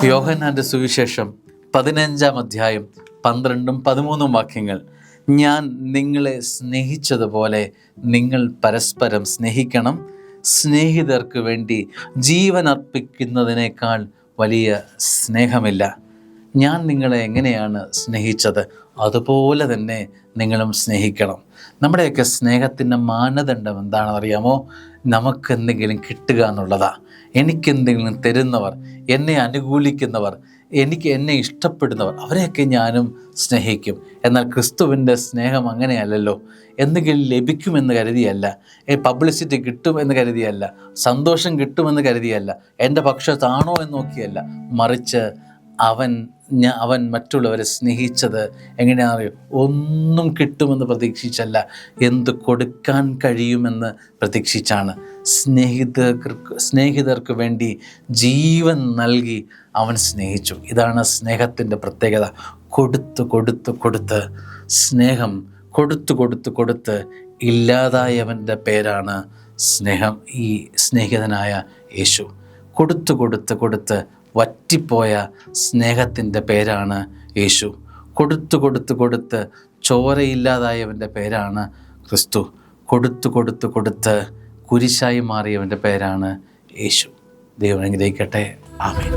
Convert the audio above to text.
യോഹന്നാന്റെ സുവിശേഷം 15-ാം അധ്യായം 12-13 വാക്യങ്ങൾ. ഞാൻ നിങ്ങളെ സ്നേഹിച്ചതുപോലെ നിങ്ങൾ പരസ്പരം സ്നേഹിക്കണം. സ്നേഹിതർക്ക് വേണ്ടി ജീവൻ അർപ്പിക്കുന്നതിനേക്കാൾ വലിയ സ്നേഹമില്ല. ഞാൻ നിങ്ങളെ എങ്ങനെയാണ് സ്നേഹിച്ചത് അതുപോലെ തന്നെ നിങ്ങളും സ്നേഹിക്കണം. നമ്മുടെയൊക്കെ സ്നേഹത്തിൻ്റെ മാനദണ്ഡം എന്താണെന്ന് അറിയാമോ? നമുക്കെന്തെങ്കിലും കിട്ടുക എന്നുള്ളതാണ്. എനിക്കെന്തെങ്കിലും തരുന്നവർ, എന്നെ അനുകൂലിക്കുന്നവർ, എന്നെ ഇഷ്ടപ്പെടുന്നവർ, അവരെയൊക്കെ ഞാനും സ്നേഹിക്കും. എന്നാൽ ക്രിസ്തുവിൻ്റെ സ്നേഹം അങ്ങനെയല്ലല്ലോ. എന്തെങ്കിലും ലഭിക്കുമെന്ന് കരുതിയല്ല, പബ്ലിസിറ്റി കിട്ടുമെന്ന് കരുതിയല്ല, സന്തോഷം കിട്ടുമെന്ന് കരുതിയല്ല, എൻ്റെ പക്ഷത്താണോ എന്ന് നോക്കിയല്ല, മറിച്ച് അവൻ മറ്റുള്ളവരെ സ്നേഹിച്ചത് എങ്ങനെയാണെന്നറിയോ? ഒന്നും കിട്ടുമെന്ന് പ്രതീക്ഷിച്ചല്ല, എന്ത് കൊടുക്കാൻ കഴിയുമെന്ന് പ്രതീക്ഷിച്ചാണ്. സ്നേഹിതർക്ക് വേണ്ടി ജീവൻ നൽകി അവൻ സ്നേഹിച്ചു. ഇതാണ് സ്നേഹത്തിൻ്റെ പ്രത്യേകത. കൊടുത്ത് സ്നേഹം കൊടുത്ത് ഇല്ലാതായവൻ്റെ പേരാണ് സ്നേഹം. ഈ സ്നേഹിതനായ യേശു കൊടുത്ത് വറ്റിപ്പോയ സ്നേഹത്തിൻ്റെ പേരാണ് യേശു. കൊടുത്ത് ചോരയില്ലാതായവൻ്റെ പേരാണ് ക്രിസ്തു. കൊടുത്ത് കുരിശായി മാറിയവൻ്റെ പേരാണ് യേശു. ദൈവം അനുഗ്രഹിക്കട്ടെ. ആമേൻ.